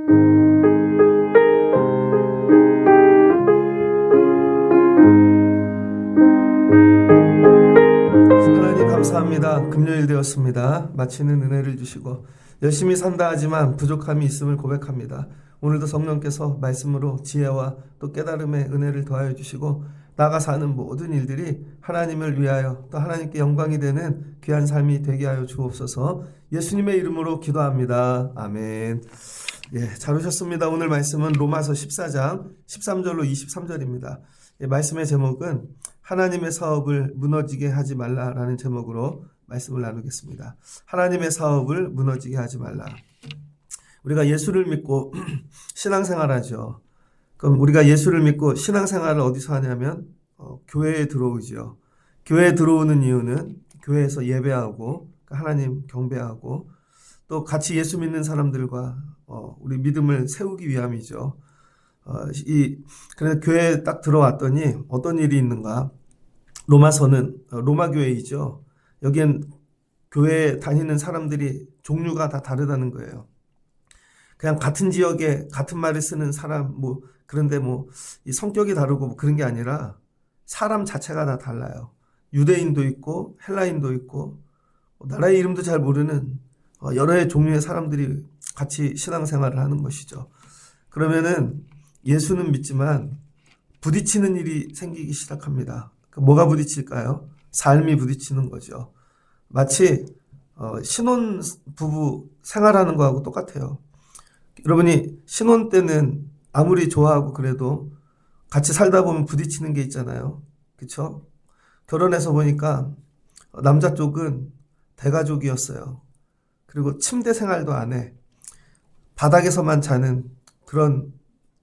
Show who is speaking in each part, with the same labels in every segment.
Speaker 1: 하나님 감사합니다. 금요일 되었습니다. 마치는 은혜를 주시고 열심히 산다 하지만 부족함이 있음을 고백합니다. 오늘도 성령께서 말씀으로 지혜와 또 깨달음의 은혜를 더하여 주시고 나가 사는 모든 일들이 하나님을 위하여 또 하나님께 영광이 되는 귀한 삶이 되게 하여 주옵소서. 예수님의 이름으로 기도합니다. 아멘. 잘 오셨습니다. 오늘 말씀은 로마서 14장 13절로 23절입니다. 말씀의 제목은 하나님의 사업을 무너지게 하지 말라라는 제목으로 말씀을 나누겠습니다. 하나님의 사업을 무너지게 하지 말라. 우리가 예수를 믿고 신앙생활하죠. 그럼 우리가 예수를 믿고 신앙생활을 어디서 하냐면 교회에 들어오죠. 교회에 들어오는 이유는 교회에서 예배하고 하나님 경배하고 또 같이 예수 믿는 사람들과 우리 믿음을 세우기 위함이죠. 그래서 교회에 딱 들어왔더니 어떤 일이 있는가? 로마서는 로마 교회이죠. 여기엔 교회에 다니는 사람들이 종류가 다 다르다는 거예요. 그냥 같은 지역에 같은 말을 쓰는 사람 그런데 이 성격이 다르고 그런 게 아니라 사람 자체가 다 달라요. 유대인도 있고 헬라인도 있고 나라의 이름도 잘 모르는 여러 종류의 사람들이 같이 신앙생활을 하는 것이죠. 그러면은 예수는 믿지만 부딪히는 일이 생기기 시작합니다. 뭐가 부딪힐까요? 삶이 부딪히는 거죠. 마치 신혼 부부 생활하는 거하고 똑같아요. 여러분이 신혼 때는 아무리 좋아하고 그래도 같이 살다 보면 부딪히는 게 있잖아요. 그렇죠? 결혼해서 보니까 남자 쪽은 대가족이었어요. 그리고 침대 생활도 안 해. 바닥에서만 자는 그런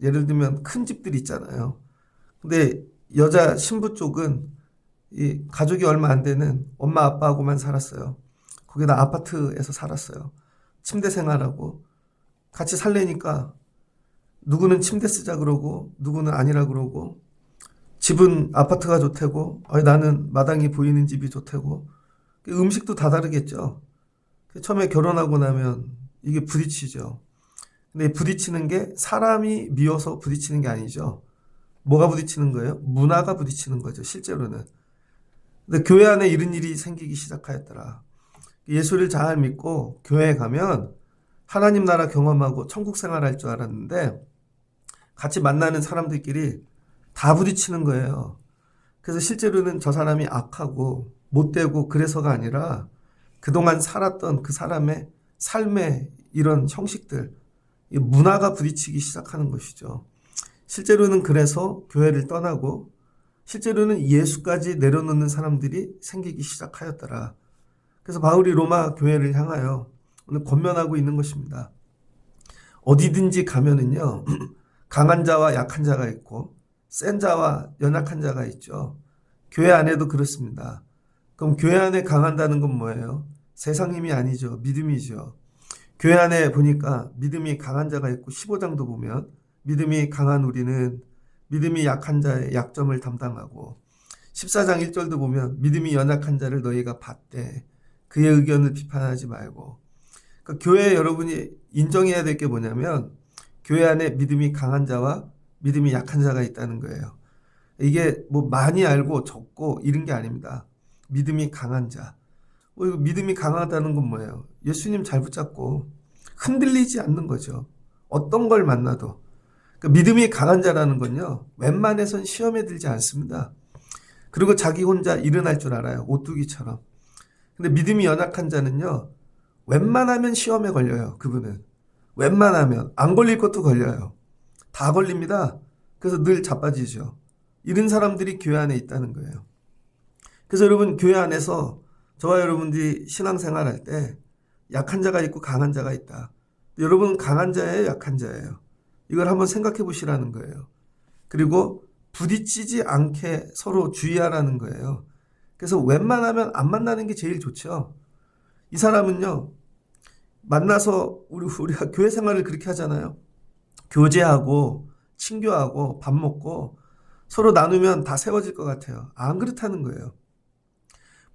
Speaker 1: 예를 들면 큰 집들이 있잖아요. 근데 여자 신부 쪽은 이 가족이 얼마 안 되는 엄마 아빠하고만 살았어요. 거기다 아파트에서 살았어요. 침대 생활하고 같이 살래니까 누구는 침대 쓰자 그러고 누구는 아니라 그러고 집은 아파트가 좋다고 나는 마당이 보이는 집이 좋다고 음식도 다 다르겠죠. 처음에 결혼하고 나면 이게 부딪히죠. 근데 부딪히는 게 사람이 미워서 부딪히는 게 아니죠. 뭐가 부딪히는 거예요? 문화가 부딪히는 거죠. 실제로는. 근데 교회 안에 이런 일이 생기기 시작하였더라. 예수를 잘 믿고 교회에 가면 하나님 나라 경험하고 천국 생활할 줄 알았는데 같이 만나는 사람들끼리 다 부딪히는 거예요. 그래서 실제로는 저 사람이 악하고 못되고 그래서가 아니라 그동안 살았던 그 사람의 삶의 이런 형식들, 문화가 부딪히기 시작하는 것이죠. 실제로는 그래서 교회를 떠나고 실제로는 예수까지 내려놓는 사람들이 생기기 시작하였더라. 그래서 바울이 로마 교회를 향하여 오늘 권면하고 있는 것입니다. 어디든지 가면은요, 강한 자와 약한 자가 있고 센 자와 연약한 자가 있죠. 교회 안에도 그렇습니다. 그럼 교회 안에 강한다는 건 뭐예요? 세상 힘이 아니죠. 믿음이죠. 교회 안에 보니까 믿음이 강한 자가 있고 15장도 보면 믿음이 강한 우리는 믿음이 약한 자의 약점을 담당하고 14장 1절도 보면 믿음이 연약한 자를 너희가 받되 그의 의견을 비판하지 말고 그러니까 교회에 여러분이 인정해야 될 게 뭐냐면 교회 안에 믿음이 강한 자와 믿음이 약한 자가 있다는 거예요. 이게 많이 알고 적고 이런 게 아닙니다. 믿음이 강한 자. 믿음이 강하다는 건 뭐예요? 예수님 잘 붙잡고 흔들리지 않는 거죠. 어떤 걸 만나도. 그러니까 믿음이 강한 자라는 건요. 웬만해선 시험에 들지 않습니다. 그리고 자기 혼자 일어날 줄 알아요. 오뚜기처럼. 근데 믿음이 연약한 자는요. 웬만하면 시험에 걸려요. 그분은. 웬만하면. 안 걸릴 것도 걸려요. 다 걸립니다. 그래서 늘 자빠지죠. 이런 사람들이 교회 안에 있다는 거예요. 그래서 여러분 교회 안에서 저와 여러분들이 신앙생활할 때 약한 자가 있고 강한 자가 있다. 여러분은 강한 자예요, 약한 자예요. 이걸 한번 생각해 보시라는 거예요. 그리고 부딪히지 않게 서로 주의하라는 거예요. 그래서 웬만하면 안 만나는 게 제일 좋죠. 이 사람은요, 만나서 우리가 교회 생활을 그렇게 하잖아요. 교제하고 친교하고 밥 먹고 서로 나누면 다 세워질 것 같아요. 안 그렇다는 거예요.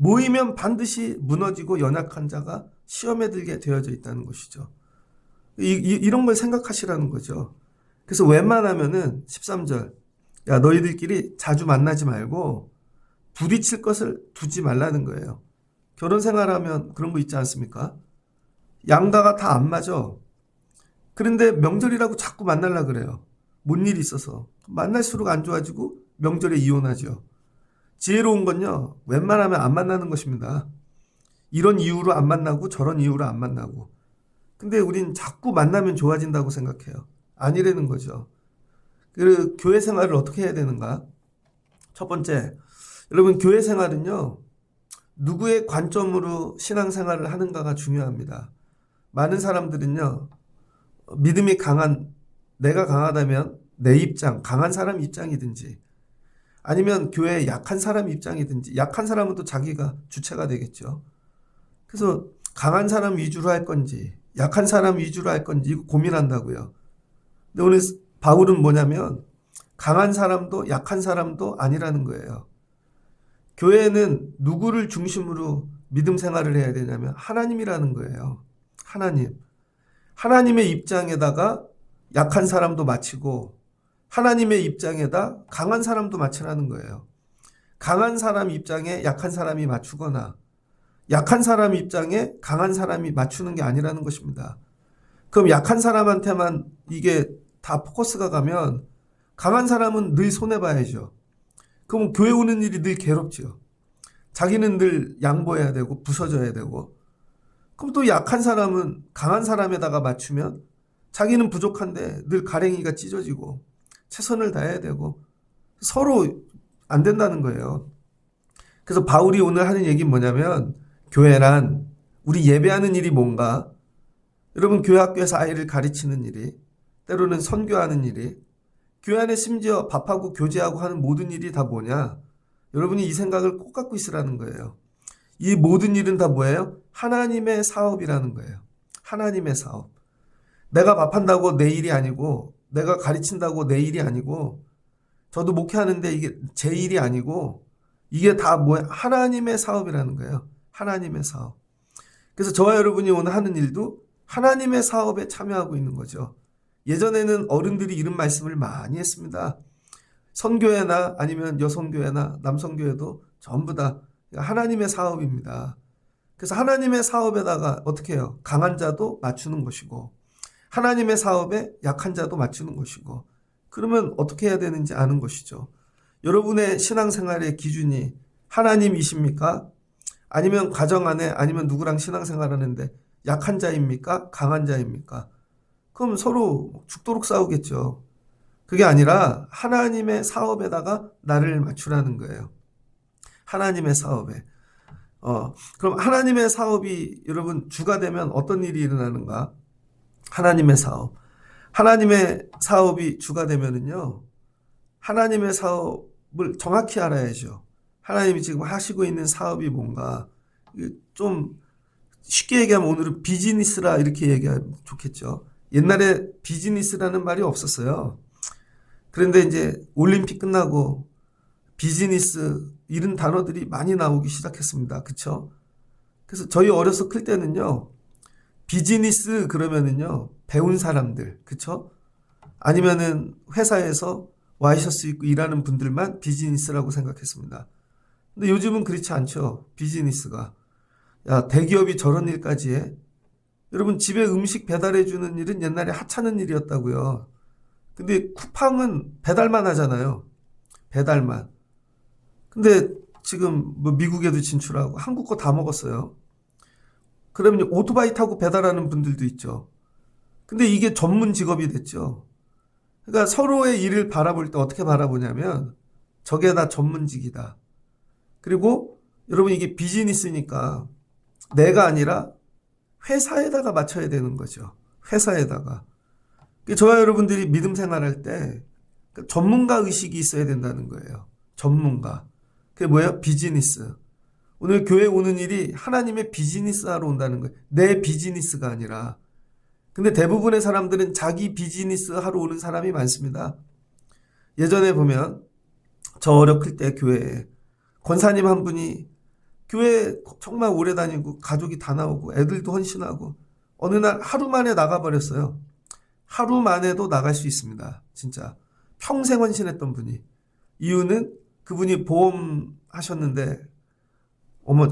Speaker 1: 모이면 반드시 무너지고 연약한 자가 시험에 들게 되어져 있다는 것이죠. 이런 걸 생각하시라는 거죠. 그래서 웬만하면은 13절, 야 너희들끼리 자주 만나지 말고 부딪힐 것을 두지 말라는 거예요. 결혼 생활하면 그런 거 있지 않습니까? 양가가 다 안 맞아. 그런데 명절이라고 자꾸 만나려 그래요. 뭔 일이 있어서. 만날수록 안 좋아지고 명절에 이혼하죠. 지혜로운 건요, 웬만하면 안 만나는 것입니다. 이런 이유로 안 만나고 저런 이유로 안 만나고. 근데 우린 자꾸 만나면 좋아진다고 생각해요. 아니라는 거죠. 그 교회 생활을 어떻게 해야 되는가? 첫 번째, 여러분 교회 생활은요, 누구의 관점으로 신앙생활을 하는가가 중요합니다. 많은 사람들은요, 믿음이 강한, 내가 강하다면 내 입장, 강한 사람 입장이든지 아니면 교회에 약한 사람 입장이든지, 약한 사람은 또 자기가 주체가 되겠죠. 그래서 강한 사람 위주로 할 건지 약한 사람 위주로 할 건지 이거 고민한다고요. 근데 오늘 바울은 뭐냐면 강한 사람도 약한 사람도 아니라는 거예요. 교회는 누구를 중심으로 믿음 생활을 해야 되냐면 하나님이라는 거예요. 하나님. 하나님의 입장에다가 약한 사람도 맞추고 하나님의 입장에다 강한 사람도 맞추라는 거예요. 강한 사람 입장에 약한 사람이 맞추거나 약한 사람 입장에 강한 사람이 맞추는 게 아니라는 것입니다. 그럼 약한 사람한테만 이게 다 포커스가 가면 강한 사람은 늘 손해봐야죠. 그럼 교회 오는 일이 늘 괴롭죠. 자기는 늘 양보해야 되고 부서져야 되고, 그럼 또 약한 사람은 강한 사람에다가 맞추면 자기는 부족한데 늘 가랭이가 찢어지고 최선을 다해야 되고 서로 안 된다는 거예요. 그래서 바울이 오늘 하는 얘기는 뭐냐면 교회란 우리 예배하는 일이 뭔가, 여러분 교회 학교에서 아이를 가르치는 일이, 때로는 선교하는 일이, 교회 안에 심지어 밥하고 교제하고 하는 모든 일이 다 뭐냐? 여러분이 이 생각을 꼭 갖고 있으라는 거예요. 이 모든 일은 다 뭐예요? 하나님의 사업이라는 거예요. 하나님의 사업. 내가 밥한다고 내 일이 아니고, 내가 가르친다고 내 일이 아니고, 저도 목회하는데 이게 제 일이 아니고, 이게 다 뭐야? 하나님의 사업이라는 거예요. 하나님의 사업. 그래서 저와 여러분이 오늘 하는 일도 하나님의 사업에 참여하고 있는 거죠. 예전에는 어른들이 이런 말씀을 많이 했습니다. 선교회나 아니면 여성교회나 남성교회도 전부 다 하나님의 사업입니다. 그래서 하나님의 사업에다가 어떻게 해요? 강한 자도 맞추는 것이고 하나님의 사업에 약한 자도 맞추는 것이고, 그러면 어떻게 해야 되는지 아는 것이죠. 여러분의 신앙생활의 기준이 하나님이십니까? 아니면 가정 안에 아니면 누구랑 신앙생활하는데 약한 자입니까? 강한 자입니까? 그럼 서로 죽도록 싸우겠죠. 그게 아니라 하나님의 사업에다가 나를 맞추라는 거예요. 하나님의 사업에. 그럼 하나님의 사업이 여러분 주가 되면 어떤 일이 일어나는가? 하나님의 사업. 하나님의 사업이 주가 되면은요, 하나님의 사업을 정확히 알아야죠. 하나님이 지금 하시고 있는 사업이 뭔가. 좀 쉽게 얘기하면 오늘은 비즈니스라 이렇게 얘기하면 좋겠죠. 옛날에 비즈니스라는 말이 없었어요. 그런데 이제 올림픽 끝나고 비즈니스 이런 단어들이 많이 나오기 시작했습니다. 그쵸? 그래서 저희 어려서 클 때는요, 비즈니스 그러면은요, 배운 사람들, 그쵸? 아니면은 회사에서 와이셔츠 입고 일하는 분들만 비즈니스라고 생각했습니다. 근데 요즘은 그렇지 않죠. 비즈니스가. 야, 대기업이 저런 일까지 해? 여러분 집에 음식 배달해 주는 일은 옛날에 하찮은 일이었다고요. 근데 쿠팡은 배달만 하잖아요. 배달만. 근데 지금 뭐 미국에도 진출하고 한국 거 다 먹었어요. 그러면 오토바이 타고 배달하는 분들도 있죠. 근데 이게 전문 직업이 됐죠. 그러니까 서로의 일을 바라볼 때 어떻게 바라보냐면 저게 다 전문직이다. 그리고 여러분 이게 비즈니스니까 내가 아니라 회사에다가 맞춰야 되는 거죠. 회사에다가. 저와 여러분들이 믿음 생활할 때 전문가 의식이 있어야 된다는 거예요. 전문가. 그게 뭐예요? 비즈니스. 오늘 교회 오는 일이 하나님의 비즈니스 하러 온다는 거예요. 내 비즈니스가 아니라. 근데 대부분의 사람들은 자기 비즈니스 하러 오는 사람이 많습니다. 예전에 보면 저 어렸을 때 교회에 권사님 한 분이 교회 정말 오래 다니고 가족이 다 나오고 애들도 헌신하고 어느 날 하루 만에 나가버렸어요. 하루 만에도 나갈 수 있습니다. 진짜. 평생 헌신했던 분이. 이유는 그분이 보험 하셨는데,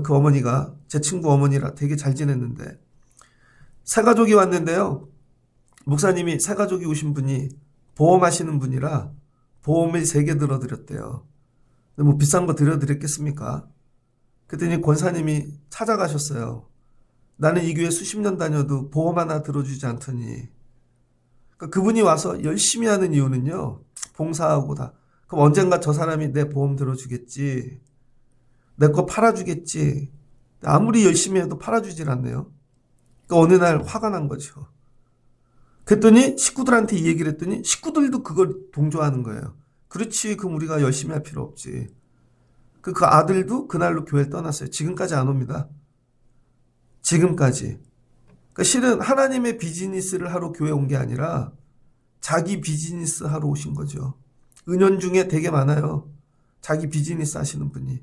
Speaker 1: 그 어머니가 제 친구 어머니라 되게 잘 지냈는데, 새가족이 왔는데요. 목사님이 새가족이 오신 분이 보험하시는 분이라 보험을 3개 들어드렸대요. 근데 뭐 비싼 거 들여드렸겠습니까? 그랬더니 권사님이 찾아가셨어요. 나는 이 교회 수십 년 다녀도 보험 하나 들어주지 않더니. 그러니까 그분이 와서 열심히 하는 이유는요. 봉사하고 다. 그럼 언젠가 저 사람이 내 보험 들어주겠지. 내 거 팔아주겠지. 아무리 열심히 해도 팔아주질 않네요. 그러니까 어느 날 화가 난 거죠. 그랬더니 식구들한테 이 얘기를 했더니 식구들도 그걸 동조하는 거예요. 그렇지, 그럼 우리가 열심히 할 필요 없지. 그 아들도 그날로 교회를 떠났어요. 지금까지 안 옵니다. 지금까지. 그러니까 실은 하나님의 비즈니스를 하러 교회 온 게 아니라 자기 비즈니스 하러 오신 거죠. 은연 중에 되게 많아요. 자기 비즈니스 하시는 분이.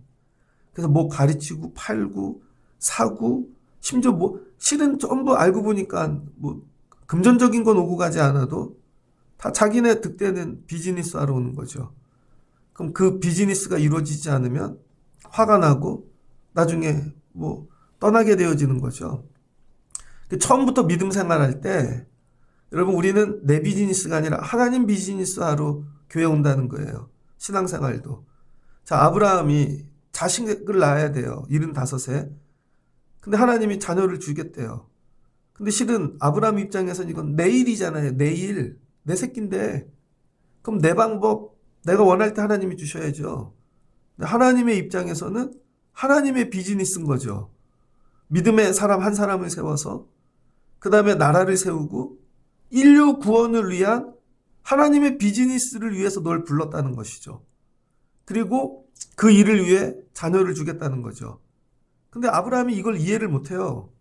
Speaker 1: 그래서 뭐 가르치고 팔고 사고 심지어 뭐 실은 전부 알고 보니까 뭐 금전적인 건 오고 가지 않아도 다 자기네 득대는 비즈니스 하러 오는 거죠. 그럼 그 비즈니스가 이루어지지 않으면 화가 나고 나중에 뭐 떠나게 되어지는 거죠. 처음부터 믿음 생활할 때 여러분 우리는 내 비즈니스가 아니라 하나님 비즈니스 하러 교회 온다는 거예요. 신앙생활도. 자, 아브라함이 자식을 낳아야 돼요. 75세. 근데 하나님이 자녀를 주겠대요. 근데 실은 아브라함 입장에서는 이건 내일이잖아요. 내일. 내 새끼인데. 그럼 내 방법, 내가 원할 때 하나님이 주셔야죠. 근데 하나님의 입장에서는 하나님의 비즈니스인 거죠. 믿음의 사람 한 사람을 세워서 그 다음에 나라를 세우고 인류 구원을 위한 하나님의 비즈니스를 위해서 널 불렀다는 것이죠. 그리고 그 일을 위해 자녀를 주겠다는 거죠. 근데 아브라함이 이걸 이해를 못해요.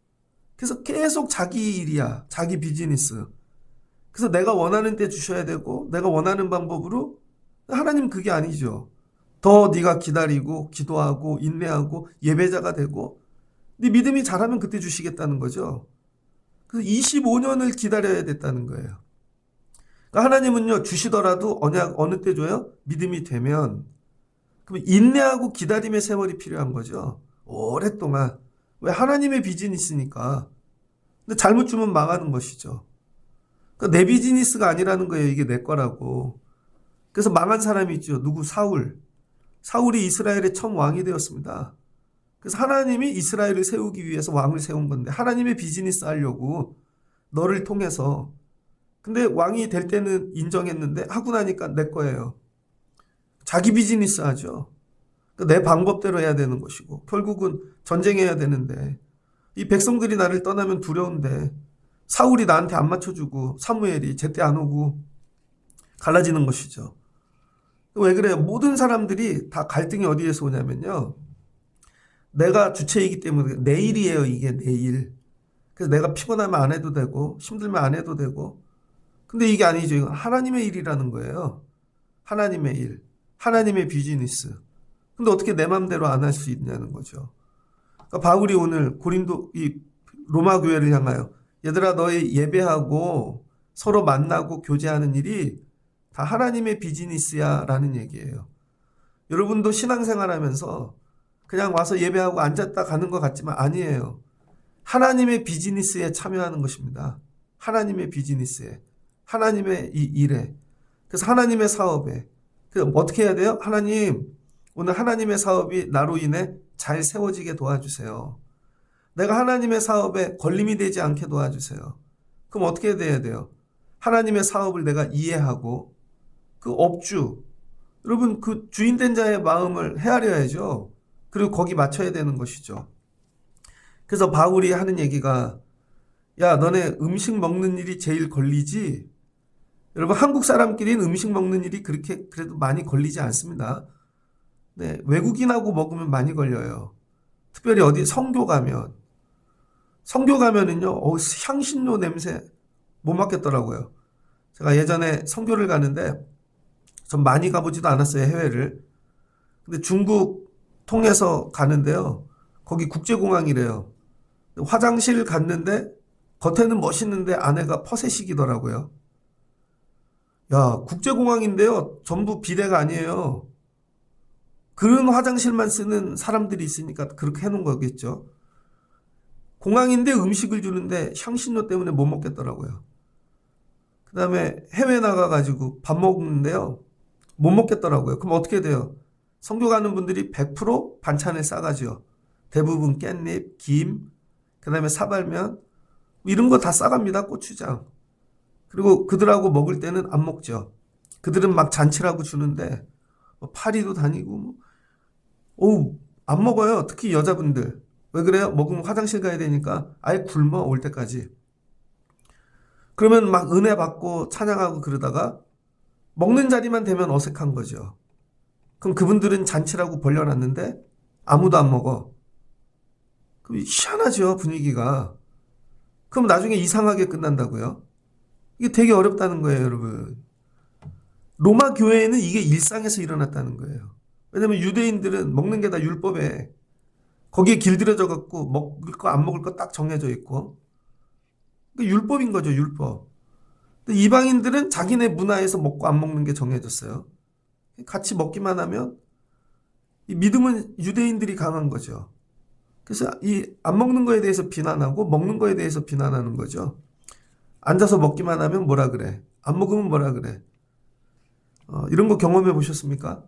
Speaker 1: 그래서 계속 자기 일이야. 자기 비즈니스. 그래서 내가 원하는 때 주셔야 되고 내가 원하는 방법으로. 하나님 그게 아니죠. 더 네가 기다리고 기도하고 인내하고 예배자가 되고 네 믿음이 자라면 그때 주시겠다는 거죠. 그래서 25년을 기다려야 됐다는 거예요. 그러니까 하나님은요 주시더라도 언약 어느 때 줘요? 믿음이 되면. 그럼 인내하고 기다림의 세월이 필요한 거죠. 오랫동안. 왜? 하나님의 비즈니스니까. 근데 잘못 주면 망하는 것이죠. 그러니까 내 비즈니스가 아니라는 거예요. 이게 내 거라고. 그래서 망한 사람이 있죠. 누구? 사울. 사울이 이스라엘의 첫 왕이 되었습니다. 그래서 하나님이 이스라엘을 세우기 위해서 왕을 세운 건데 하나님의 비즈니스 하려고 너를 통해서. 근데 왕이 될 때는 인정했는데 하고 나니까 내 거예요. 자기 비즈니스 하죠. 내 방법대로 해야 되는 것이고 결국은 전쟁해야 되는데 이 백성들이 나를 떠나면 두려운데 사울이 나한테 안 맞춰주고 사무엘이 제때 안 오고 갈라지는 것이죠. 왜 그래요? 모든 사람들이 다 갈등이 어디에서 오냐면요. 내가 주체이기 때문에 내일이에요. 이게 내일. 그래서 내가 피곤하면 안 해도 되고 힘들면 안 해도 되고 근데 이게 아니죠. 이건 하나님의 일이라는 거예요. 하나님의 일. 하나님의 비즈니스. 근데 어떻게 내 맘대로 안 할 수 있냐는 거죠. 그러니까 바울이 오늘 이 로마 교회를 향하여 얘들아 너희 예배하고 서로 만나고 교제하는 일이 다 하나님의 비즈니스야 라는 얘기예요. 여러분도 신앙생활하면서 그냥 와서 예배하고 앉았다 가는 것 같지만 아니에요. 하나님의 비즈니스에 참여하는 것입니다. 하나님의 비즈니스에. 하나님의 이 일에. 그래서 하나님의 사업에. 그래서 어떻게 해야 돼요? 하나님, 오늘 하나님의 사업이 나로 인해 잘 세워지게 도와주세요. 내가 하나님의 사업에 걸림이 되지 않게 도와주세요. 그럼 어떻게 돼야 돼요? 하나님의 사업을 내가 이해하고 그 업주, 여러분 그 주인된 자의 마음을 헤아려야죠. 그리고 거기 맞춰야 되는 것이죠. 그래서 바울이 하는 얘기가 야 너네 음식 먹는 일이 제일 걸리지. 여러분 한국 사람끼리는 음식 먹는 일이 그렇게 그래도 많이 걸리지 않습니다. 네, 외국인하고 먹으면 많이 걸려요. 특별히 어디 성교 가면은요 향신료 냄새 못 맡겠더라고요. 제가 예전에 성교를 가는데 전 많이 가보지도 않았어요. 해외를. 근데 중국 통해서 가는데요. 거기 국제공항이래요. 화장실 갔는데 겉에는 멋있는데 안에가 퍼세식이더라고요. 야, 국제공항인데요. 전부 비대가 아니에요. 그런 화장실만 쓰는 사람들이 있으니까 그렇게 해놓은 거겠죠. 공항인데 음식을 주는데 향신료 때문에 못 먹겠더라고요. 그 다음에 해외 나가가지고 밥 먹는데요. 못 먹겠더라고요. 그럼 어떻게 돼요? 선교 가는 분들이 100% 반찬을 싸가지요. 대부분 깻잎, 김, 그 다음에 사발면, 이런 거 다 싸갑니다. 고추장. 그리고 그들하고 먹을 때는 안 먹죠. 그들은 막 잔치라고 주는데, 파리도 다니고, 안 먹어요. 특히 여자분들. 왜 그래요? 먹으면 화장실 가야 되니까 아예 굶어, 올 때까지. 그러면 막 은혜 받고 찬양하고 그러다가 먹는 자리만 되면 어색한 거죠. 그럼 그분들은 잔치라고 벌려놨는데 아무도 안 먹어. 그럼 희한하죠, 분위기가. 그럼 나중에 이상하게 끝난다고요? 이게 되게 어렵다는 거예요, 여러분. 로마 교회에는 이게 일상에서 일어났다는 거예요. 왜냐면 유대인들은 먹는 게 다 율법에 거기에 길들여져 갖고 먹을 거 안 먹을 거 딱 정해져 있고 그러니까 율법인 거죠, 율법. 근데 이방인들은 자기네 문화에서 먹고 안 먹는 게 정해졌어요. 같이 먹기만 하면 이 믿음은 유대인들이 강한 거죠. 그래서 이 안 먹는 거에 대해서 비난하고 먹는 거에 대해서 비난하는 거죠. 앉아서 먹기만 하면 뭐라 그래? 안 먹으면 뭐라 그래? 이런 거 경험해 보셨습니까?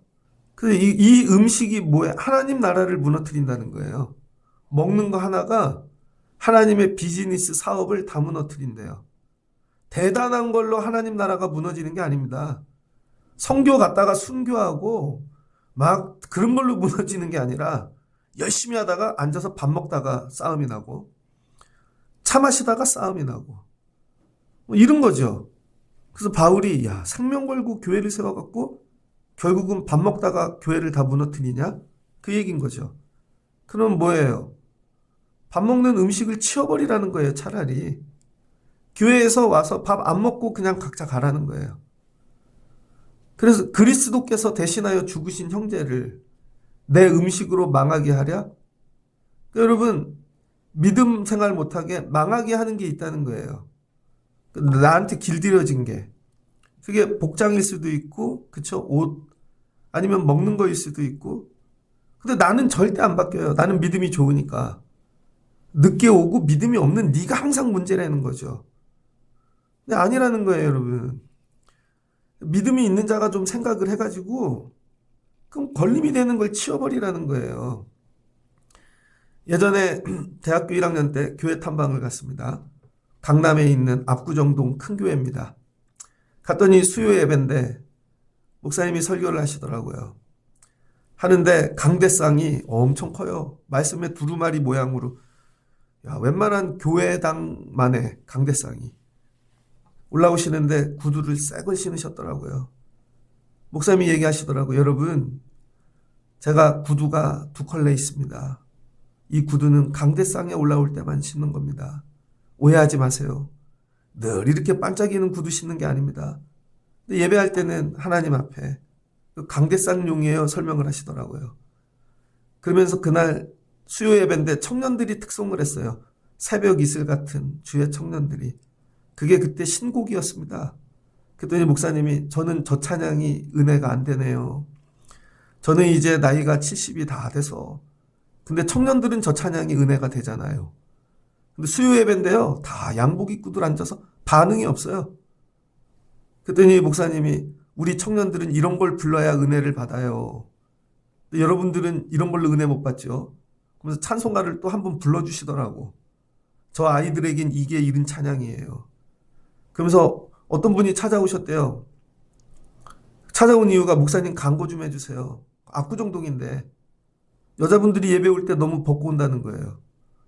Speaker 1: 이 음식이 뭐야? 하나님 나라를 무너뜨린다는 거예요. 먹는 거 하나가 하나님의 비즈니스 사업을 다 무너뜨린대요. 대단한 걸로 하나님 나라가 무너지는 게 아닙니다. 선교 갔다가 순교하고 막 그런 걸로 무너지는 게 아니라 열심히 하다가 앉아서 밥 먹다가 싸움이 나고 차 마시다가 싸움이 나고 뭐 이런 거죠. 그래서 바울이 생명 걸고 교회를 세워갖고 결국은 밥 먹다가 교회를 다 무너뜨리냐? 그 얘기인 거죠. 그럼 뭐예요? 밥 먹는 음식을 치워버리라는 거예요, 차라리. 교회에서 와서 밥 안 먹고 그냥 각자 가라는 거예요. 그래서 그리스도께서 대신하여 죽으신 형제를 내 음식으로 망하게 하랴? 여러분, 믿음 생활 못하게 망하게 하는 게 있다는 거예요. 나한테 길들여진 게. 그게 복장일 수도 있고, 그쵸? 옷, 아니면 먹는 거일 수도 있고. 근데 나는 절대 안 바뀌어요. 나는 믿음이 좋으니까. 늦게 오고 믿음이 없는 네가 항상 문제라는 거죠. 근데 아니라는 거예요, 여러분. 믿음이 있는 자가 좀 생각을 해가지고, 그럼 걸림이 되는 걸 치워버리라는 거예요. 예전에 대학교 1학년 때 교회 탐방을 갔습니다. 강남에 있는 압구정동 큰 교회입니다. 갔더니 수요 예배인데 목사님이 설교를 하시더라고요. 하는데 강대상이 엄청 커요. 말씀에 두루마리 모양으로. 웬만한 교회당만의 강대상이. 올라오시는데 구두를 새 걸 신으셨더라고요. 목사님이 얘기하시더라고요. 여러분, 제가 구두가 두 컬레 있습니다. 이 구두는 강대상에 올라올 때만 신는 겁니다. 오해하지 마세요. 늘 이렇게 반짝이는 구두 신는 게 아닙니다. 근데 예배할 때는 하나님 앞에 강대상용이에요 설명을 하시더라고요. 그러면서 그날 수요 예배인데 청년들이 특송을 했어요. 새벽 이슬 같은 주의 청년들이. 그게 그때 신곡이었습니다. 그랬더니 목사님이 저는 저 찬양이 은혜가 안 되네요. 저는 이제 나이가 70이 다 돼서. 근데 청년들은 저 찬양이 은혜가 되잖아요. 근데 수요 예배인데요. 다 양복 입고들 앉아서 반응이 없어요. 그랬더니 목사님이 우리 청년들은 이런 걸 불러야 은혜를 받아요. 근데 여러분들은 이런 걸로 은혜 못 받죠. 그러면서 찬송가를 또 한 번 불러주시더라고. 저 아이들에겐 이게 이른 찬양이에요. 그러면서 어떤 분이 찾아오셨대요. 찾아온 이유가 목사님 광고 좀 해주세요. 압구정동인데 여자분들이 예배 올 때 너무 벗고 온다는 거예요.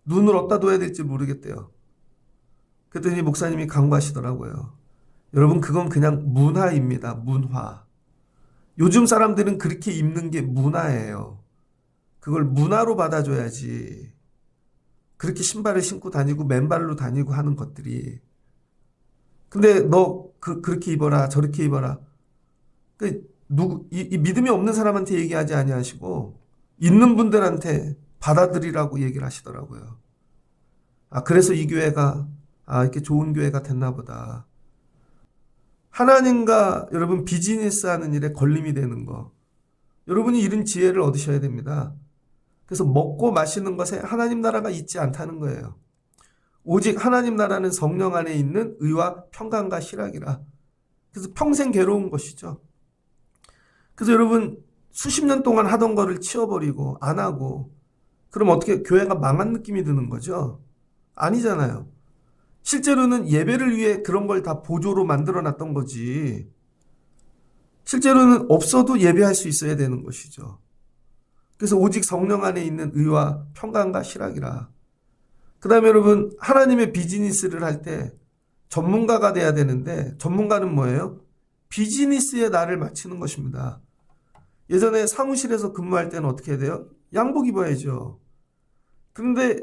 Speaker 1: 눈을 어디다 둬야 될지 모르겠대요. 그랬더니 목사님이 광고하시더라고요. 여러분 그건 그냥 문화입니다. 문화. 요즘 사람들은 그렇게 입는 게 문화예요. 그걸 문화로 받아줘야지. 그렇게 신발을 신고 다니고 맨발로 다니고 하는 것들이. 근데 너 그렇게 입어라 저렇게 입어라. 이 믿음이 없는 사람한테 얘기하지 아니하시고 있는 분들한테 받아들이라고 얘기를 하시더라고요. 그래서 이 교회가 아, 이렇게 좋은 교회가 됐나 보다. 하나님과 여러분 비즈니스 하는 일에 걸림이 되는 거. 여러분이 이런 지혜를 얻으셔야 됩니다. 그래서 먹고 마시는 것에 하나님 나라가 있지 않다는 거예요. 오직 하나님 나라는 성령 안에 있는 의와 평강과 희락이라. 그래서 평생 괴로운 것이죠. 그래서 여러분 수십 년 동안 하던 거를 치워버리고 안 하고 그럼 어떻게 교회가 망한 느낌이 드는 거죠? 아니잖아요. 실제로는 예배를 위해 그런 걸 다 보조로 만들어 놨던 거지. 실제로는 없어도 예배할 수 있어야 되는 것이죠. 그래서 오직 성령 안에 있는 의와 평강과 희락이라. 그 다음에 여러분 하나님의 비즈니스를 할 때 전문가가 돼야 되는데 전문가는 뭐예요? 비즈니스에 나를 맞추는 것입니다. 예전에 사무실에서 근무할 때는 어떻게 해야 돼요? 양복 입어야죠. 그런데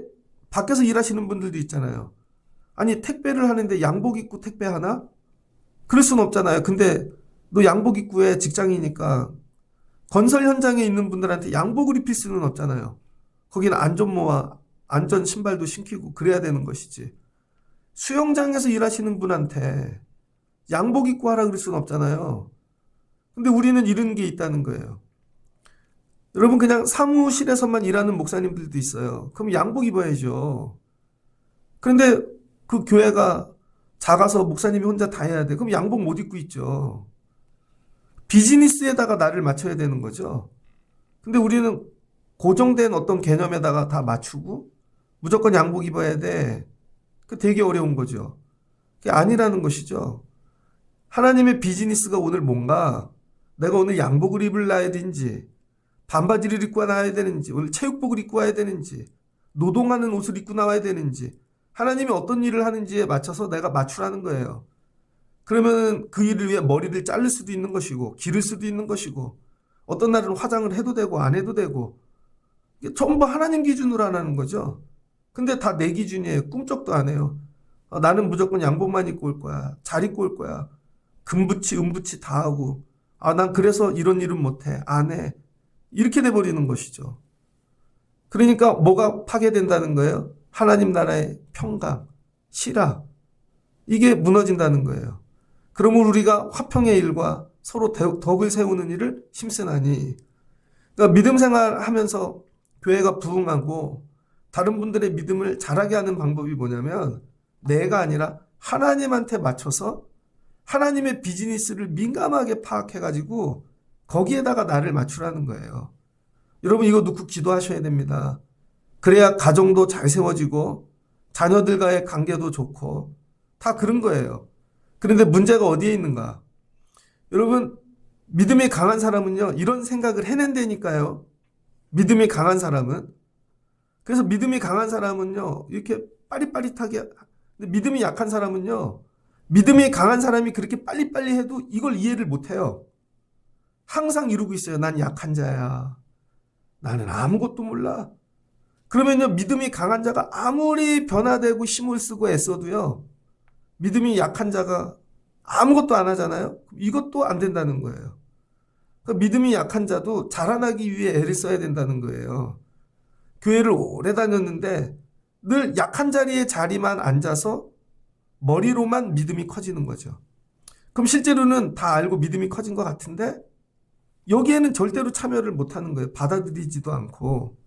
Speaker 1: 밖에서 일하시는 분들도 있잖아요. 아니 택배를 하는데 양복 입고 택배하나? 그럴 수는 없잖아요. 근데 너 양복 입고 해 직장이니까 건설 현장에 있는 분들한테 양복을 입힐 수는 없잖아요. 거기는 안전모와 안전 신발도 신기고 그래야 되는 것이지. 수영장에서 일하시는 분한테 양복 입고 하라 그럴 수는 없잖아요. 근데 우리는 이런 게 있다는 거예요. 여러분 그냥 사무실에서만 일하는 목사님들도 있어요. 그럼 양복 입어야죠. 그런데 그 교회가 작아서 목사님이 혼자 다 해야 돼. 그럼 양복 못 입고 있죠. 비즈니스에다가 나를 맞춰야 되는 거죠. 근데 우리는 고정된 어떤 개념에다가 다 맞추고 무조건 양복 입어야 돼. 그 되게 어려운 거죠. 그게 아니라는 것이죠. 하나님의 비즈니스가 오늘 뭔가 내가 오늘 양복을 입을라야 되는지 반바지를 입고 나와야 되는지 오늘 체육복을 입고 와야 되는지 노동하는 옷을 입고 나와야 되는지 하나님이 어떤 일을 하는지에 맞춰서 내가 맞추라는 거예요. 그러면 그 일을 위해 머리를 자를 수도 있는 것이고 기를 수도 있는 것이고 어떤 날은 화장을 해도 되고 안 해도 되고 이게 전부 하나님 기준으로 하라는 거죠. 근데 다 내 기준이에요. 꿈쩍도 안 해요. 나는 무조건 양복만 입고 올 거야. 잘 입고 올 거야. 금붙이 은붙이 다 하고 난 그래서 이런 일은 못해. 안 해. 이렇게 돼버리는 것이죠. 그러니까 뭐가 파괴된다는 거예요? 하나님 나라의 평강, 실화 이게 무너진다는 거예요. 그러므로 우리가 화평의 일과 서로 덕을 세우는 일을 힘쓰나니 그러니까 믿음 생활하면서 교회가 부흥하고 다른 분들의 믿음을 자라게 하는 방법이 뭐냐면 내가 아니라 하나님한테 맞춰서 하나님의 비즈니스를 민감하게 파악해가지고 거기에다가 나를 맞추라는 거예요. 여러분 이거 놓고 기도하셔야 됩니다. 그래야 가정도 잘 세워지고 자녀들과의 관계도 좋고 다 그런 거예요. 그런데 문제가 어디에 있는가? 여러분 믿음이 강한 사람은요 이런 생각을 해낸다니까요. 믿음이 강한 사람은. 그래서 믿음이 강한 사람은요 이렇게 빠릿빠릿하게 근데 믿음이 약한 사람은요 믿음이 강한 사람이 그렇게 빨리빨리 해도 이걸 이해를 못해요. 항상 이러고 있어요. 난 약한 자야. 나는 아무것도 몰라. 그러면요 믿음이 강한 자가 아무리 변화되고 힘을 쓰고 애써도요 믿음이 약한 자가 아무것도 안 하잖아요. 이것도 안 된다는 거예요. 그러니까 믿음이 약한 자도 자라나기 위해 애를 써야 된다는 거예요. 교회를 오래 다녔는데 늘 약한 자리만 앉아서 머리로만 믿음이 커지는 거죠. 그럼 실제로는 다 알고 믿음이 커진 것 같은데 여기에는 절대로 참여를 못하는 거예요. 받아들이지도 않고.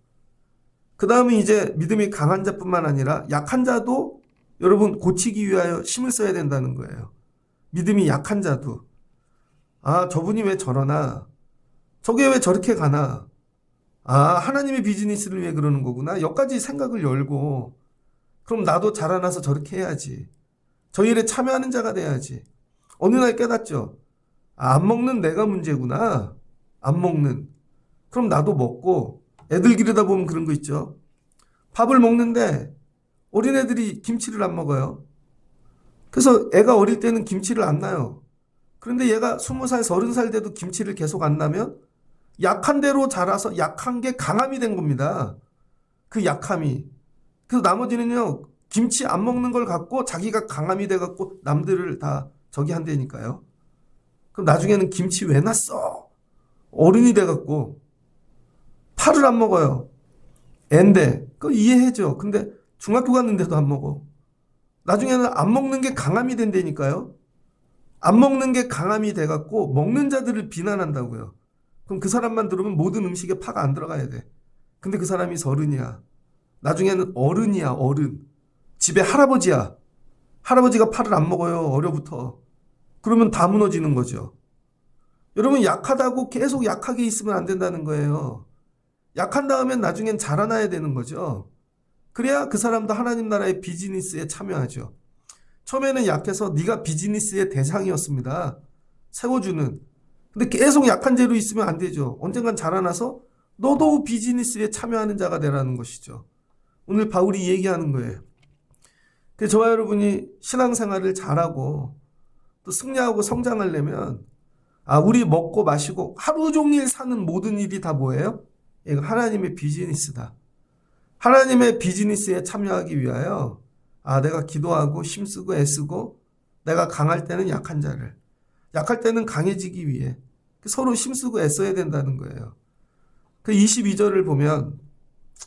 Speaker 1: 그 다음에 이제 믿음이 강한 자뿐만 아니라 약한 자도 여러분 고치기 위하여 힘을 써야 된다는 거예요. 믿음이 약한 자도 저분이 왜 저러나 저게 왜 저렇게 가나 하나님의 비즈니스를 위해 그러는 거구나. 여기까지 생각을 열고 그럼 나도 자라나서 저렇게 해야지. 저 일에 참여하는 자가 돼야지. 어느 날 깨닫죠. 안 먹는 내가 문제구나. 안 먹는. 그럼 나도 먹고 애들 기르다 보면 그런 거 있죠. 밥을 먹는데 어린애들이 김치를 안 먹어요. 그래서 애가 어릴 때는 김치를 안 놔요. 그런데 얘가 20살, 30살 돼도 김치를 계속 안 나면 약한 대로 자라서 약한 게 강함이 된 겁니다. 그 약함이. 그래서 나머지는요. 김치 안 먹는 걸 갖고 자기가 강함이 돼갖고 남들을 다 저기 한다니까요. 그럼 나중에는 김치 왜 놨어? 어른이 돼갖고 파를 안 먹어요. 앤데 그거 이해해줘. 근데 중학교 갔는데도 안 먹어. 나중에는 안 먹는 게 강함이 된다니까요. 안 먹는 게 강함이 돼갖고 먹는 자들을 비난한다고요. 그럼 그 사람만 들으면 모든 음식에 파가 안 들어가야 돼. 근데 그 사람이 서른이야. 나중에는 어른이야, 어른. 집에 할아버지야. 할아버지가 파를 안 먹어요, 어려부터. 그러면 다 무너지는 거죠. 여러분, 약하다고 계속 약하게 있으면 안 된다는 거예요. 약한 다음엔 나중엔 자라나야 되는 거죠. 그래야 그 사람도 하나님 나라의 비즈니스에 참여하죠. 처음에는 약해서 네가 비즈니스의 대상이었습니다. 세워주는. 근데 계속 약한 죄로 있으면 안 되죠. 언젠간 자라나서 너도 비즈니스에 참여하는 자가 되라는 것이죠. 오늘 바울이 얘기하는 거예요. 그래서 저와 여러분이 신앙생활을 잘하고 또 승리하고 성장하려면 우리 먹고 마시고 하루 종일 사는 모든 일이 다 뭐예요? 이거 하나님의 비즈니스다. 하나님의 비즈니스에 참여하기 위하여 내가 기도하고 힘쓰고 애쓰고 내가 강할 때는 약한 자를, 약할 때는 강해지기 위해 서로 힘쓰고 애써야 된다는 거예요. 그 22절을 보면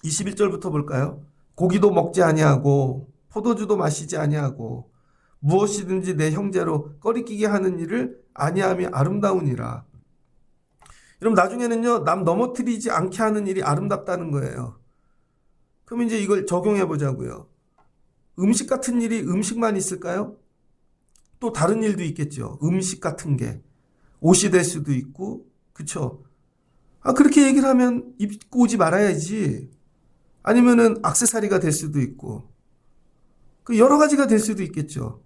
Speaker 1: 21절부터 볼까요? 고기도 먹지 아니하고 포도주도 마시지 아니하고 무엇이든지 내 형제로 꺼리끼게 하는 일을 아니함이 아름다우니라. 여러분, 나중에는요, 남 넘어뜨리지 않게 하는 일이 아름답다는 거예요. 그럼 이제 이걸 적용해 보자고요. 음식 같은 일이 음식만 있을까요? 또 다른 일도 있겠죠. 음식 같은 게 옷이 될 수도 있고, 그쵸? 그렇게 얘기를 하면 입고 오지 말아야지. 아니면은 액세서리가 될 수도 있고, 그 여러 가지가 될 수도 있겠죠.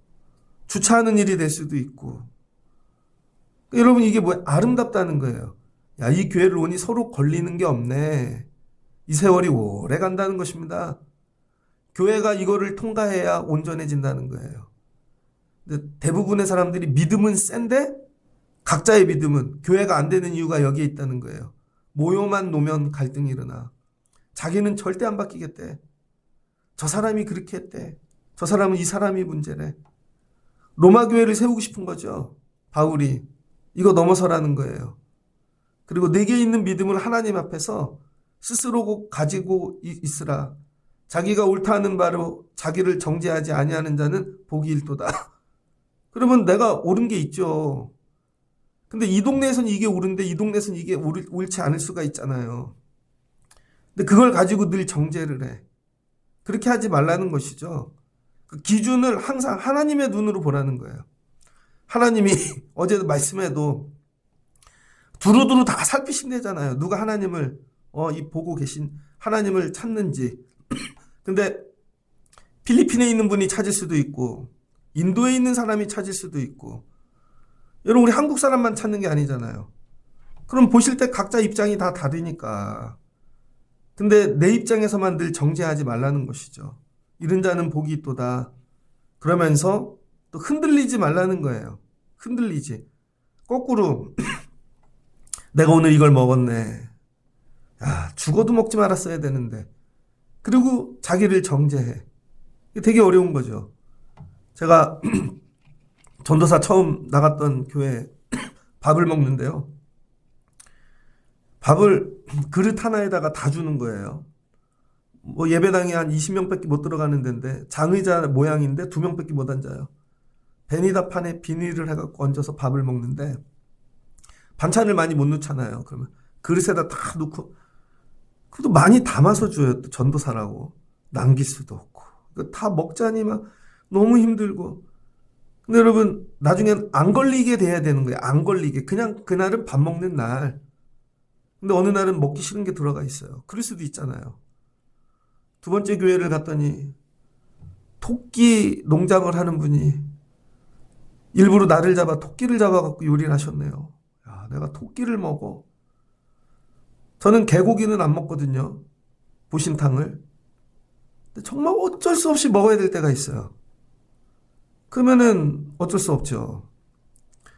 Speaker 1: 주차하는 일이 될 수도 있고. 여러분, 이게 뭐야? 아름답다는 거예요. 야, 이 교회를 오니 서로 걸리는 게 없네. 이 세월이 오래 간다는 것입니다. 교회가 이거를 통과해야 온전해진다는 거예요. 근데 대부분의 사람들이 믿음은 센데 각자의 믿음은 교회가 안 되는 이유가 여기에 있다는 거예요. 모여만 놓으면 갈등이 일어나. 자기는 절대 안 바뀌겠대. 저 사람이 그렇게 했대. 저 사람은 이 사람이 문제래. 로마 교회를 세우고 싶은 거죠. 바울이. 이거 넘어서라는 거예요. 그리고 내게 있는 믿음을 하나님 앞에서 스스로 가지고 있으라. 자기가 옳다 하는 바로 자기를 정죄하지 아니하는 자는 복이 일도다. 그러면 내가 옳은 게 있죠. 근데 이 동네에서는 이게 옳은데 이 동네에서는 이게 옳지 않을 수가 있잖아요. 근데 그걸 가지고 늘 정죄를 해. 그렇게 하지 말라는 것이죠. 그 기준을 항상 하나님의 눈으로 보라는 거예요. 하나님이 어제도 말씀해도 두루두루 다 살피신다잖아요. 누가 하나님을 보고 계신 하나님을 찾는지. 근데 필리핀에 있는 분이 찾을 수도 있고 인도에 있는 사람이 찾을 수도 있고, 여러분, 우리 한국 사람만 찾는 게 아니잖아요. 그럼 보실 때 각자 입장이 다 다르니까. 근데 내 입장에서만 늘 정죄하지 말라는 것이죠. 이런 자는 복이 있도다. 그러면서 또 흔들리지 말라는 거예요. 흔들리지. 거꾸로 내가 오늘 이걸 먹었네. 죽어도 먹지 말았어야 되는데. 그리고 자기를 정죄해. 이게 되게 어려운 거죠. 제가 전도사 처음 나갔던 교회 밥을 먹는데요. 밥을 그릇 하나에다가 다 주는 거예요. 뭐 예배당이 한 20명밖에 못 들어가는 데인데 장의자 모양인데 2명밖에 못 앉아요. 베니다판에 비닐을 해갖고 얹어서 밥을 먹는데 반찬을 많이 못 넣잖아요. 그러면 그릇에다 다 넣고, 그래도 많이 담아서 줘요. 또 전도사라고. 남길 수도 없고. 다 먹자니 막 너무 힘들고. 근데 여러분, 나중엔 안 걸리게 돼야 되는 거예요. 안 걸리게. 그냥 그날은 밥 먹는 날. 근데 어느 날은 먹기 싫은 게 들어가 있어요. 그럴 수도 있잖아요. 두 번째 교회를 갔더니 토끼 농장을 하는 분이 일부러 나를 잡아 토끼를 잡아갖고 요리를 하셨네요. 야, 내가 토끼를 먹어. 저는 개고기는 안 먹거든요. 보신탕을. 근데 정말 어쩔 수 없이 먹어야 될 때가 있어요. 그러면은 어쩔 수 없죠.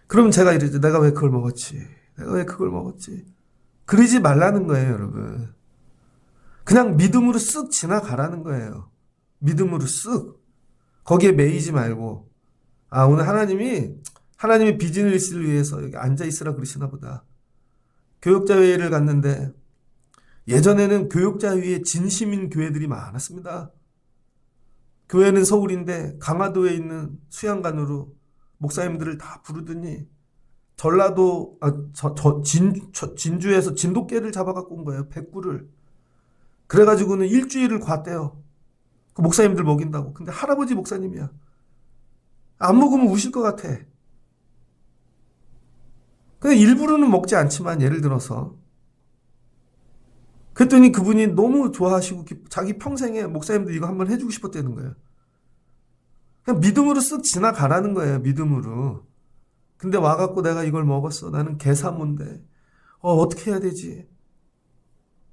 Speaker 1: 그럼 제가 이러죠. 내가 왜 그걸 먹었지? 내가 왜 그걸 먹었지? 그러지 말라는 거예요, 여러분. 그냥 믿음으로 쓱 지나가라는 거예요. 믿음으로 쓱. 거기에 매이지 말고, 오늘 하나님의 비즈니스를 위해서 여기 앉아있으라 그러시나 보다. 교역자회의를 갔는데, 예전에는 교역자회의에 진심인 교회들이 많았습니다. 교회는 서울인데 강화도에 있는 수양관으로 목사님들을 다 부르더니 전라도 진주에서 진돗개를 잡아갖고 온 거예요. 백구를. 그래가지고는 일주일을 곶대요. 그 목사님들 먹인다고. 근데 할아버지 목사님이야. 안 먹으면 우실 것 같아. 근데 일부러는 먹지 않지만 예를 들어서 그랬더니 그분이 너무 좋아하시고 자기 평생에 목사님들 이거 한번 해주고 싶었다는 거예요. 그냥 믿음으로 쓱 지나가라는 거예요. 믿음으로. 근데 와갖고 내가 이걸 먹었어. 나는 개사모인데 어떻게 해야 되지?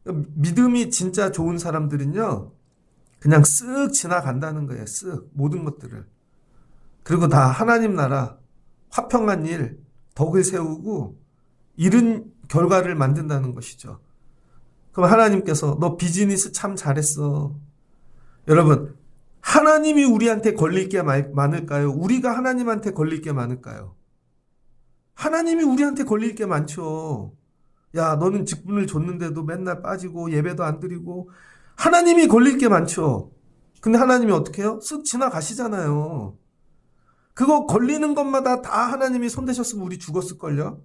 Speaker 1: 믿음이 진짜 좋은 사람들은요. 그냥 쓱 지나간다는 거예요. 쓱 모든 것들을. 그리고 다 하나님 나라 화평한 일 덕을 세우고 이른 결과를 만든다는 것이죠. 그럼 하나님께서 너 비즈니스 참 잘했어. 여러분 하나님이 우리한테 걸릴 게 많을까요? 우리가 하나님한테 걸릴 게 많을까요? 하나님이 우리한테 걸릴 게 많죠. 야 너는 직분을 줬는데도 맨날 빠지고 예배도 안 드리고 하나님이 걸릴 게 많죠. 근데 하나님이 어떻게 해요? 쓱 지나가시잖아요. 그거 걸리는 것마다 다 하나님이 손대셨으면 우리 죽었을걸요?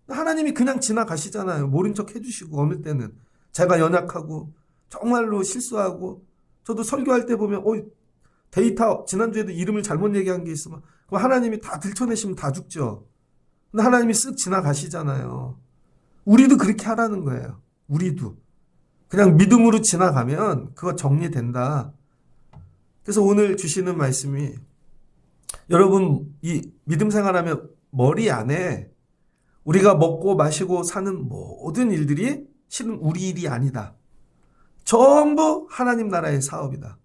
Speaker 1: 하나님이 그냥 지나가시잖아요. 모른 척 해주시고 어느 때는. 제가 연약하고 정말로 실수하고 저도 설교할 때 보면 데이터 지난주에도 이름을 잘못 얘기한 게 있으면 그럼 하나님이 다 들춰내시면 다 죽죠. 근데 하나님이 쓱 지나가시잖아요. 우리도 그렇게 하라는 거예요. 우리도. 그냥 믿음으로 지나가면 그거 정리된다. 그래서 오늘 주시는 말씀이 여러분 이 믿음 생활하면 머리 안에 우리가 먹고 마시고 사는 모든 일들이 실은 우리 일이 아니다. 전부 하나님 나라의 사업이다.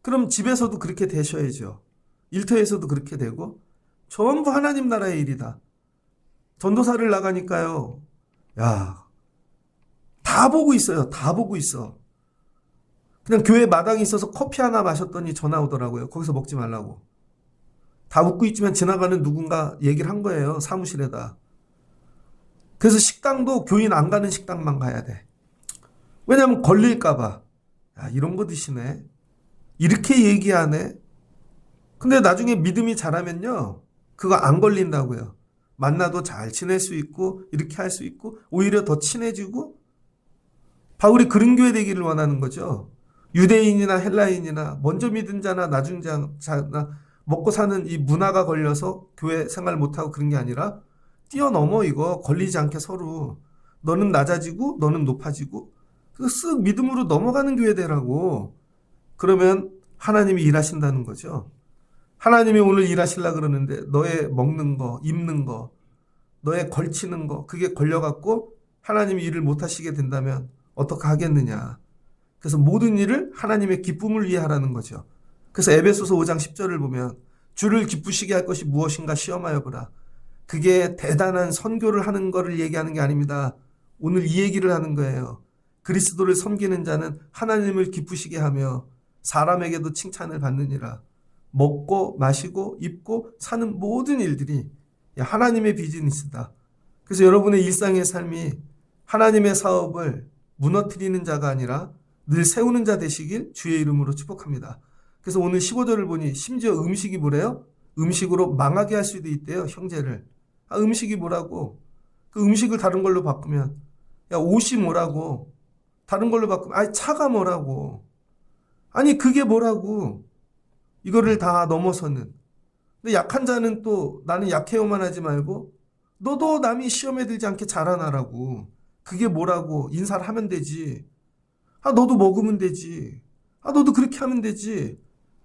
Speaker 1: 그럼 집에서도 그렇게 되셔야죠. 일터에서도 그렇게 되고 전부 하나님 나라의 일이다. 전도사를 나가니까요. 야, 다 보고 있어요. 다 보고 있어. 그냥 교회 마당에 있어서 커피 하나 마셨더니 전화 오더라고요. 거기서 먹지 말라고. 다 웃고 있지만 지나가는 누군가 얘기를 한 거예요. 사무실에다. 그래서 식당도 교인 안 가는 식당만 가야 돼. 왜냐하면 걸릴까 봐. 야, 이런 거 드시네. 이렇게 얘기하네. 근데 나중에 믿음이 자라면요. 그거 안 걸린다고요. 만나도 잘 지낼 수 있고 이렇게 할 수 있고 오히려 더 친해지고 바울이 그런 교회 되기를 원하는 거죠. 유대인이나 헬라인이나 먼저 믿은 자나 나중 자나 먹고 사는 이 문화가 걸려서 교회 생활 못하고 그런 게 아니라 뛰어넘어 이거 걸리지 않게 서로 너는 낮아지고 너는 높아지고 쓱 믿음으로 넘어가는 교회 되라고. 그러면 하나님이 일하신다는 거죠. 하나님이 오늘 일하시려고 그러는데 너의 먹는 거, 입는 거, 너의 걸치는 거 그게 걸려갖고 하나님이 일을 못하시게 된다면 어떻게 하겠느냐. 그래서 모든 일을 하나님의 기쁨을 위해 하라는 거죠. 그래서 에베소서 5장 10절을 보면 주를 기쁘시게 할 것이 무엇인가 시험하여 보라. 그게 대단한 선교를 하는 거를 얘기하는 게 아닙니다. 오늘 이 얘기를 하는 거예요. 그리스도를 섬기는 자는 하나님을 기쁘시게 하며 사람에게도 칭찬을 받느니라. 먹고 마시고 입고 사는 모든 일들이 하나님의 비즈니스다. 그래서 여러분의 일상의 삶이 하나님의 사업을 무너뜨리는 자가 아니라 늘 세우는 자 되시길 주의 이름으로 축복합니다. 그래서 오늘 15절을 보니 심지어 음식이 뭐래요? 음식으로 망하게 할 수도 있대요. 형제를. 음식이 뭐라고? 그 음식을 다른 걸로 바꾸면 야 옷이 뭐라고? 다른 걸로 바꾸면 차가 뭐라고? 아니 그게 뭐라고? 이거를 다 넘어서는. 근데 약한 자는 또 나는 약해요만 하지 말고 너도 남이 시험에 들지 않게 자라나라고. 그게 뭐라고? 인사를 하면 되지. 너도 먹으면 되지. 너도 그렇게 하면 되지.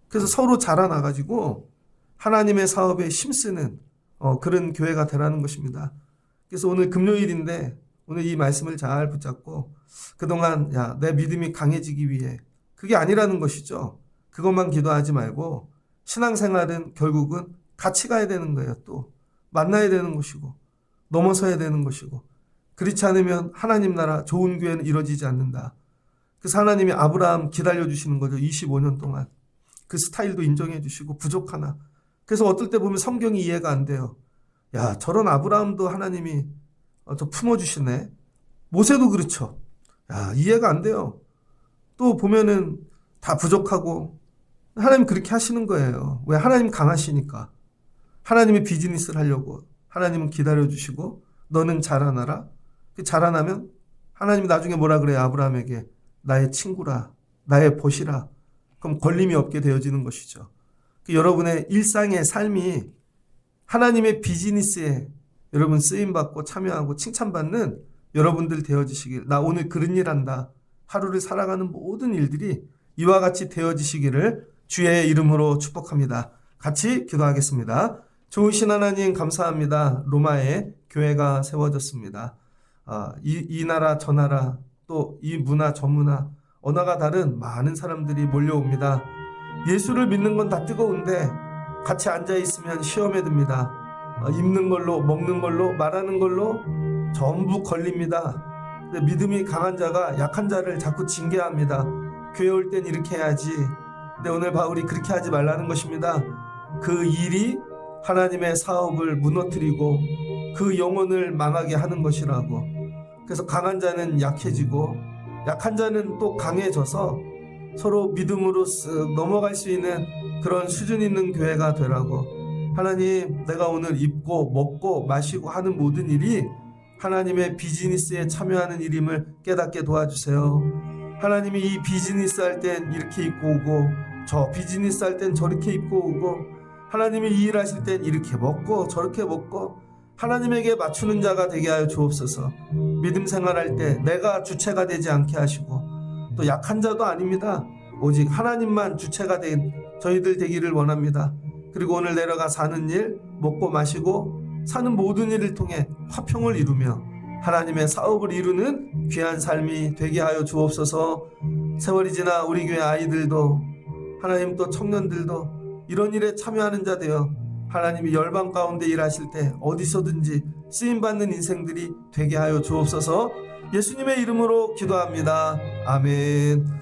Speaker 1: 그래서 서로 자라나가지고 하나님의 사업에 힘쓰는 그런 교회가 되라는 것입니다. 그래서 오늘 금요일인데 오늘 이 말씀을 잘 붙잡고 그동안 내 믿음이 강해지기 위해 그게 아니라는 것이죠. 그것만 기도하지 말고 신앙생활은 결국은 같이 가야 되는 거예요. 또 만나야 되는 것이고 넘어서야 되는 것이고 그렇지 않으면 하나님 나라 좋은 교회는 이루어지지 않는다. 그래서 하나님이 아브라함 기다려주시는 거죠. 25년 동안. 그 스타일도 인정해 주시고 부족하나. 그래서 어떨 때 보면 성경이 이해가 안 돼요. 야 저런 아브라함도 하나님이 저 품어주시네. 모세도 그렇죠. 야 이해가 안 돼요. 또 보면은 다 부족하고 하나님 그렇게 하시는 거예요. 왜? 하나님 강하시니까. 하나님의 비즈니스를 하려고 하나님은 기다려주시고 너는 자라나라. 자라나면 하나님이 나중에 뭐라 그래요? 아브라함에게 나의 친구라, 나의 보시라. 그럼 걸림이 없게 되어지는 것이죠. 여러분의 일상의 삶이 하나님의 비즈니스에 여러분 쓰임받고 참여하고 칭찬받는 여러분들 되어지시길. 나 오늘 그런 일 한다. 하루를 살아가는 모든 일들이 이와 같이 되어지시기를 주의 이름으로 축복합니다. 같이 기도하겠습니다. 좋으신 하나님 감사합니다. 로마에 교회가 세워졌습니다. 이 나라 저 나라 또 이 문화 저 문화 언어가 다른 많은 사람들이 몰려옵니다. 예수를 믿는 건 다 뜨거운데 같이 앉아 있으면 시험에 듭니다. 입는 걸로 먹는 걸로 말하는 걸로 전부 걸립니다. 근데 믿음이 강한 자가 약한 자를 자꾸 징계합니다. 교회 올 땐 이렇게 해야지. 근데 오늘 바울이 그렇게 하지 말라는 것입니다. 그 일이 하나님의 사업을 무너뜨리고 그 영혼을 망하게 하는 것이라고. 그래서 강한 자는 약해지고 약한 자는 또 강해져서 서로 믿음으로 쓱 넘어갈 수 있는 그런 수준 있는 교회가 되라고. 하나님, 내가 오늘 입고 먹고 마시고 하는 모든 일이 하나님의 비즈니스에 참여하는 일임을 깨닫게 도와주세요. 하나님이 이 비즈니스 할 땐 이렇게 입고 오고 저 비즈니스 할 땐 저렇게 입고 오고 하나님이 이 일 하실 땐 이렇게 먹고 저렇게 먹고 하나님에게 맞추는 자가 되게 하여 주옵소서. 믿음 생활할 때 내가 주체가 되지 않게 하시고 또 약한 자도 아닙니다. 오직 하나님만 주체가 된 저희들 되기를 원합니다. 그리고 오늘 내려가 사는 일, 먹고 마시고 사는 모든 일을 통해 화평을 이루며 하나님의 사업을 이루는 귀한 삶이 되게 하여 주옵소서. 세월이 지나 우리 교회 아이들도 하나님 또 청년들도 이런 일에 참여하는 자 되어 하나님이 열방 가운데 일하실 때 어디서든지 쓰임받는 인생들이 되게 하여 주옵소서. 예수님의 이름으로 기도합니다. 아멘.